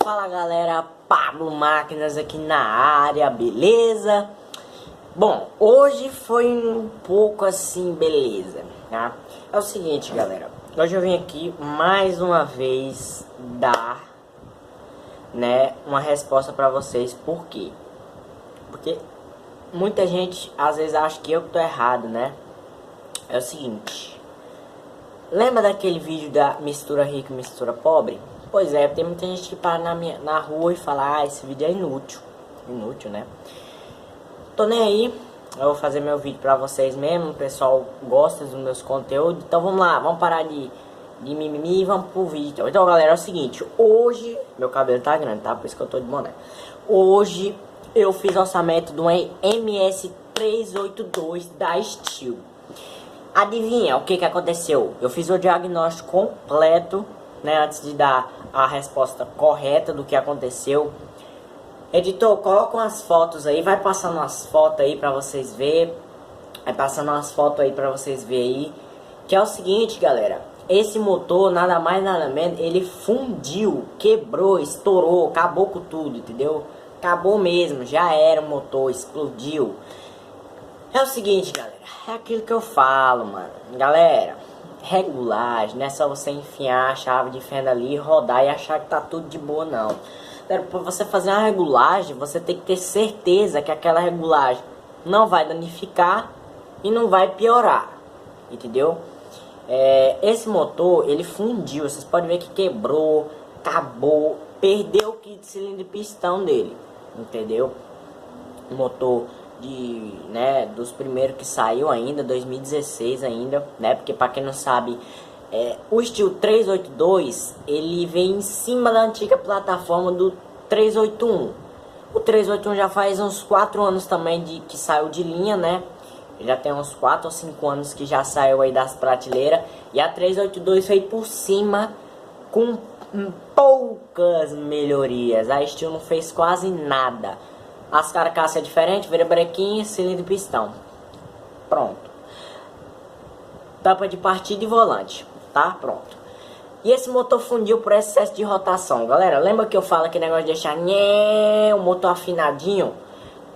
Fala galera, Pablo Máquinas aqui na área, beleza? Bom, hoje foi um pouco assim, beleza, tá? É o seguinte galera, hoje eu vim aqui mais uma vez dar, uma resposta pra vocês. Por quê? Porque muita gente às vezes acha que eu que tô errado, né? É o seguinte, lembra daquele vídeo da mistura rica e mistura pobre? Pois é, tem muita gente que para na rua e fala, ah, esse vídeo é inútil. Inútil, né? Tô nem aí, eu vou fazer meu vídeo pra vocês mesmo, o pessoal gosta dos meus conteúdos. Então vamos lá, vamos parar de mimimi e vamos pro vídeo. Então galera, é o seguinte, hoje, meu cabelo tá grande, tá? Por isso que eu tô de boné. Hoje eu fiz orçamento do MS382 da Steel. Adivinha o que aconteceu? Eu fiz o diagnóstico completo, né, antes de dar a resposta correta do que aconteceu. Editor, coloca umas fotos aí, vai passando umas fotos aí pra vocês verem. Vai passando umas fotos aí pra vocês verem aí. Que é o seguinte, galera. Esse motor, nada mais nada menos, ele fundiu, quebrou, estourou, acabou com tudo, entendeu? Acabou mesmo, já era o motor, explodiu. É o seguinte, galera. É aquilo que eu falo, mano. Galera, regulagem, não é só você enfiar a chave de fenda ali, rodar e achar que tá tudo de boa, não. Para você fazer uma regulagem, você tem que ter certeza que aquela regulagem não vai danificar e não vai piorar, entendeu? Esse motor, ele fundiu, vocês podem ver que quebrou, acabou, perdeu o kit de cilindro e pistão dele, entendeu? O motor dos primeiros que saiu ainda, 2016 ainda, né? Porque para quem não sabe, o Steel 382, ele vem em cima da antiga plataforma do 381. O 381 já faz uns 4 anos também que saiu de linha, né? Já tem uns 4 ou 5 anos que já saiu aí das prateleiras. E a 382 veio por cima com poucas melhorias. A Steel não fez quase nada. As carcaças é diferente, virabrequim, cilindro e pistão. Pronto. Tampa de partida e volante. Tá? Pronto. E esse motor fundiu por excesso de rotação. Galera, lembra que eu falo que negócio de deixar o motor afinadinho?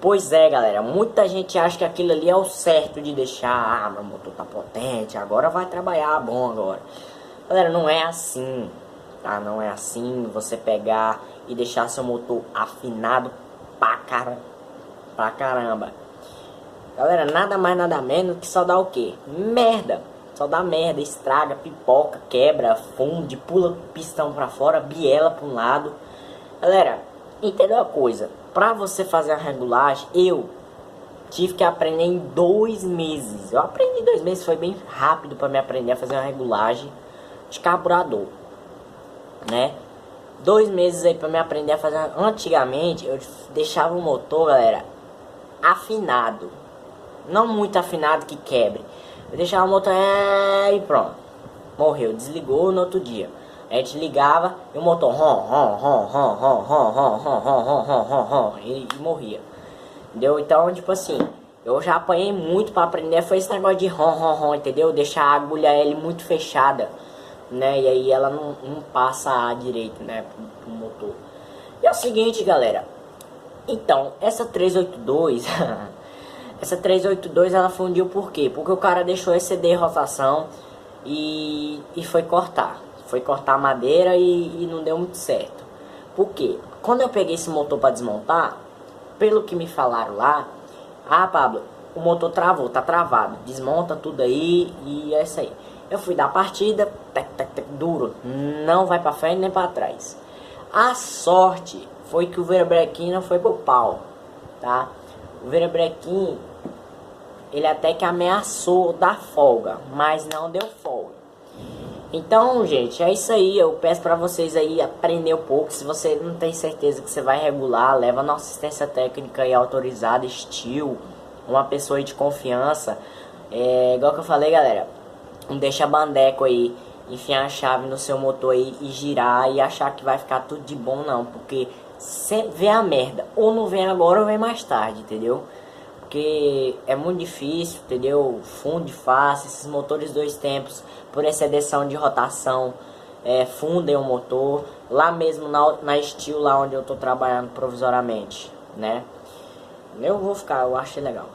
Pois é, galera. Muita gente acha que aquilo ali é o certo de deixar. Ah, meu motor tá potente, agora vai trabalhar bom agora. Galera, não é assim. Tá? Não é assim você pegar e deixar seu motor afinado pra caramba. Galera, nada mais nada menos que só dá o que? Merda. Só dá merda, estraga, pipoca, quebra, funde, pula pistão pra fora, biela pra um lado. Galera, entendeu a coisa? Pra você fazer a regulagem, eu tive que aprender em 2 meses. Eu aprendi em 2 meses, foi bem rápido pra me aprender a fazer uma regulagem de carburador, né? 2 meses aí pra me aprender a fazer. Antigamente eu deixava o motor, galera, afinado. Não muito afinado que quebre. Eu deixava o motor e pronto. Morreu, desligou no outro dia. A gente ligava e o motor e morria. Entendeu? Então, tipo assim, eu já apanhei muito pra aprender. Foi esse negócio de entendeu? Deixar a agulha L muito fechada, né? E aí ela não passa direito, né, pro motor. E é o seguinte, galera. Então, essa 382 essa 382 ela fundiu por quê? Porque o cara deixou exceder rotação e foi cortar. Foi cortar a madeira e não deu muito certo. Por quê? Quando eu peguei esse motor para desmontar, pelo que me falaram lá, ah, Pablo, o motor travou, tá travado. Desmonta tudo aí e é isso aí. Eu fui dar partida, duro, não vai pra frente nem pra trás. A sorte foi que o virabrequim não foi pro pau, tá? O virabrequim, ele até que ameaçou dar folga, mas não deu folga. Então, gente, é isso aí. Eu peço pra vocês aí aprender um pouco. Se você não tem certeza que você vai regular, leva na assistência técnica aí autorizada, Steel, uma pessoa aí de confiança. Igual que eu falei, galera, não deixa bandeco aí, enfiar a chave no seu motor aí e girar e achar que vai ficar tudo de bom, não. Porque vem a merda, ou não vem agora ou vem mais tarde, entendeu? Porque é muito difícil, entendeu? Funde fácil, esses motores 2 tempos, por excedção de rotação, fundem o motor, lá mesmo na Steel, lá onde eu tô trabalhando provisoriamente, né? Eu achei legal.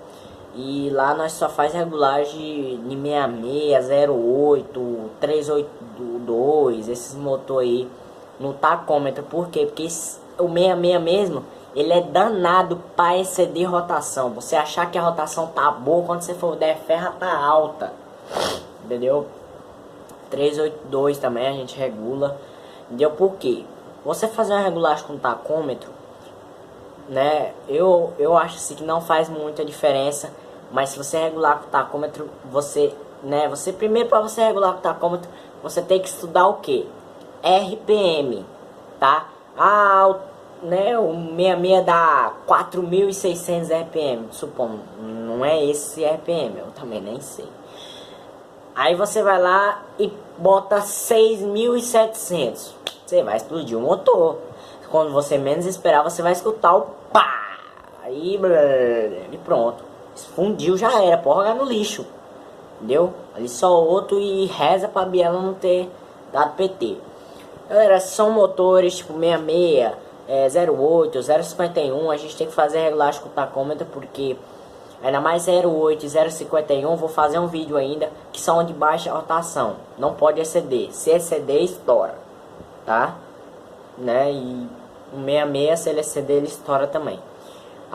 E lá nós só faz regulagem de 66, 08, 382, esses motor aí no tacômetro. Por quê? Porque o 66 mesmo, ele é danado para exceder rotação. Você achar que a rotação tá boa, quando você for der ferra tá alta, entendeu? 382 também a gente regula, entendeu? Por quê? Você fazer uma regulagem com tacômetro, né, eu acho assim que não faz muita diferença. Mas se você regular com o tacômetro, você primeiro, para você regular com o tacômetro, você tem que estudar o que? RPM, tá? Né, o 66 dá 4.600 RPM, supondo, não é esse RPM, eu também nem sei. Aí você vai lá e bota 6.700, você vai explodir o motor. Quando você menos esperar, você vai escutar o pá, aí e pronto. Fundiu, já era, pode jogar no lixo, entendeu? Ali só outro e reza pra biela não ter dado PT. Galera, são motores tipo 66, 08, 051, a gente tem que fazer regulagem com o tacômetro, porque ainda mais 08 e 051, vou fazer um vídeo ainda, que são de baixa rotação, não pode exceder, se exceder estoura, tá? Né? E o 66, se ele exceder, ele estoura também.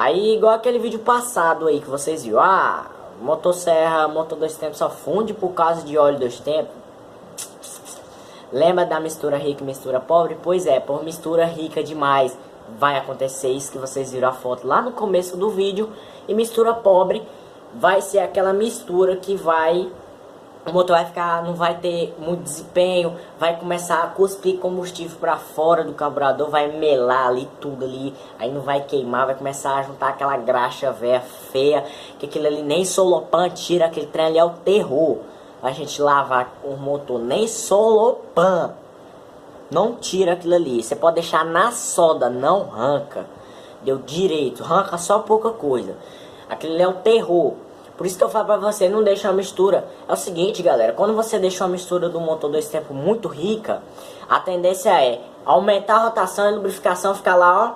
Aí, igual aquele vídeo passado aí que vocês viram, motosserra, motor 2 tempos só funde por causa de óleo 2 tempos. Lembra da mistura rica e mistura pobre? Pois é, por mistura rica demais vai acontecer isso que vocês viram a foto lá no começo do vídeo. E mistura pobre vai ser aquela mistura que o motor vai ficar, não vai ter muito desempenho, vai começar a cuspir combustível para fora do carburador, vai melar ali tudo ali, aí não vai queimar, vai começar a juntar aquela graxa velha feia, que aquilo ali nem Solopan tira, aquele trem ali é o terror. A gente lavar o motor, nem Solopan não tira aquilo ali. Você pode deixar na solda, não arranca. Deu direito, arranca só pouca coisa. Aquilo ali é o terror. Por isso que eu falo pra você, não deixa a mistura. É o seguinte, galera, quando você deixa uma mistura do motor 2 tempos muito rica, a tendência é aumentar a rotação e a lubrificação ficar lá, ó,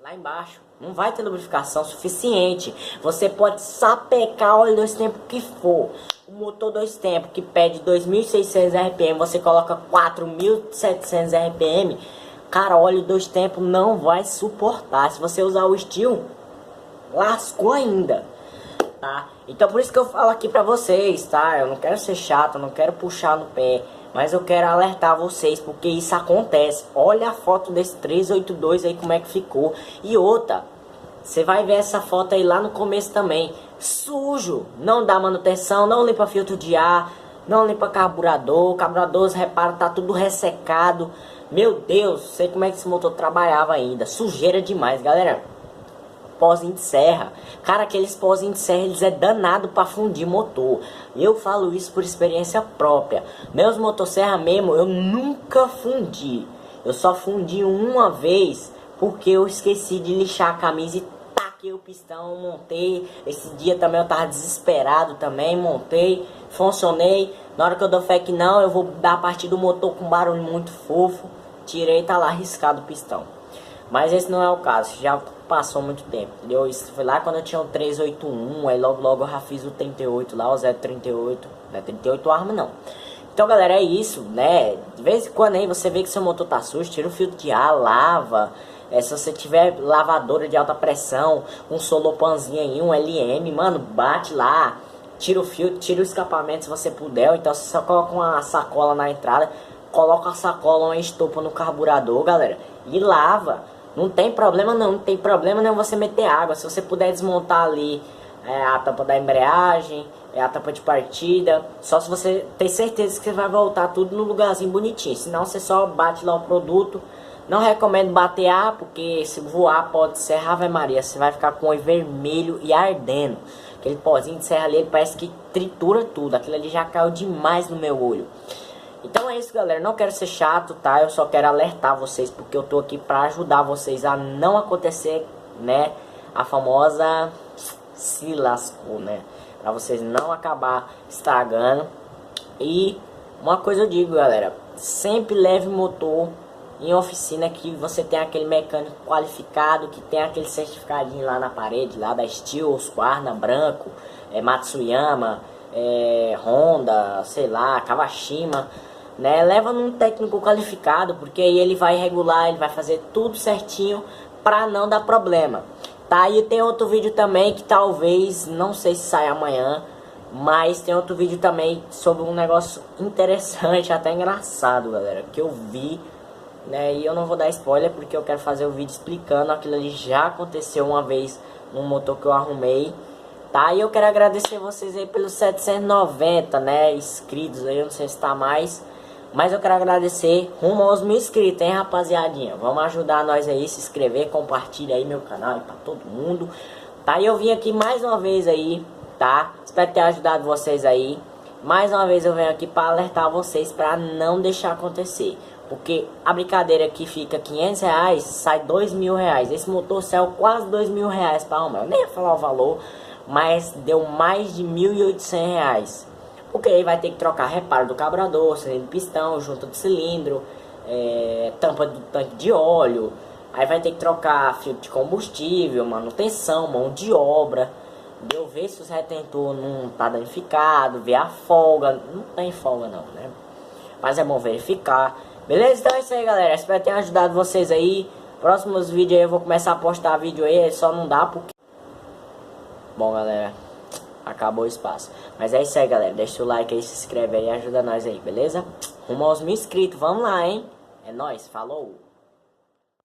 lá embaixo. Não vai ter lubrificação suficiente. Você pode sapecar óleo 2 tempos que for. O motor 2 tempos que pede 2.600 RPM, você coloca 4.700 RPM. Cara, óleo 2 tempos não vai suportar. Se você usar o Steel, lascou ainda. Tá? Então por isso que eu falo aqui pra vocês, tá? Eu não quero ser chato, eu não quero puxar no pé, mas eu quero alertar vocês, porque isso acontece. Olha a foto desse 382 aí, como é que ficou. E outra, você vai ver essa foto aí lá no começo também. Sujo, não dá manutenção, não limpa filtro de ar, não limpa carburador. O carburador, repara, tá tudo ressecado. Meu Deus, sei como é que esse motor trabalhava ainda. Sujeira demais, galera. Pozinho de serra, cara, aqueles pozinhos de serra, eles é danado para fundir motor. Eu falo isso por experiência própria. Meus motosserra mesmo, eu nunca fundi. Eu só fundi uma vez porque eu esqueci de lixar a camisa e taquei o pistão, montei. Esse dia também eu tava desesperado também, montei, funcionei. Na hora que eu dou fé que não, eu vou dar a partir do motor com barulho muito fofo. Tirei, tá lá riscado o pistão. Mas esse não é o caso, já passou muito tempo, entendeu? Isso foi lá quando eu tinha o 381, aí logo eu já fiz o 38 lá, o 038, não é 38 arma não. Então galera, é isso, né? De vez em quando aí você vê que seu motor tá sujo, tira o filtro de ar, lava. Se você tiver lavadora de alta pressão, um Solopanzinho aí, um LM, mano, bate lá. Tira o filtro, tira o escapamento se você puder, ou então você só coloca uma sacola na entrada, coloca a sacola, uma estopa no carburador, galera, e lava. Não tem problema não, não tem problema não você meter água. Se você puder desmontar ali a tampa da embreagem, a tampa de partida, só se você ter certeza que você vai voltar tudo no lugarzinho bonitinho. Senão você só bate lá o produto. Não recomendo bater ar, porque se voar pode ser Ave Maria. Você vai ficar com o olho vermelho e ardendo. Aquele pozinho de serra ali, ele parece que tritura tudo. Aquilo ali já caiu demais no meu olho. Então é isso, galera, não quero ser chato, tá? Eu só quero alertar vocês, porque eu tô aqui pra ajudar vocês a não acontecer, né? A famosa se lascou, né? Pra vocês não acabar estragando. E uma coisa eu digo, galera, sempre leve motor em oficina que você tem aquele mecânico qualificado, que tem aquele certificadinho lá na parede, lá da Steel, Husqvarna, Branco, Matsuyama, Honda, sei lá, Kawashima, né? Leva num técnico qualificado, porque aí ele vai regular, ele vai fazer tudo certinho pra não dar problema. Tá, e tem outro vídeo também que talvez, não sei se sai amanhã, mas tem outro vídeo também sobre um negócio interessante, até engraçado, galera, que eu vi, né? E eu não vou dar spoiler porque eu quero fazer o vídeo explicando. Aquilo ali já aconteceu uma vez num motor que eu arrumei, tá? E eu quero agradecer vocês aí pelos 790, né, inscritos aí, eu não sei se tá mais, mas eu quero agradecer rumo aos 1000 inscritos, hein, rapaziadinha. Vamos ajudar nós aí, se inscrever, compartilha aí meu canal aí pra todo mundo, tá? E eu vim aqui mais uma vez aí, tá? Espero ter ajudado vocês aí. Mais uma vez eu venho aqui para alertar vocês para não deixar acontecer, porque a brincadeira aqui fica 500 reais, sai 2.000 reais. Esse motor saiu quase 2.000 reais para arrumar. Eu nem ia falar o valor, mas deu mais de 1.800 reais. Porque aí vai ter que trocar reparo do carburador, cilindro de pistão, junta de cilindro, tampa do tanque de óleo. Aí vai ter que trocar filtro de combustível, manutenção, mão de obra. Deu ver se os retentor não tá danificado, ver a folga. Não tem folga não, né? Mas é bom verificar. Beleza? Então é isso aí, galera. Espero ter ajudado vocês aí. Próximos vídeos aí eu vou começar a postar vídeo aí. Só não dá porque... Bom, galera, acabou o espaço. Mas é isso aí, galera. Deixa o like aí, se inscreve aí e ajuda nós aí, beleza? Rumo aos 1000 inscritos. Vamos lá, hein? É nóis. Falou!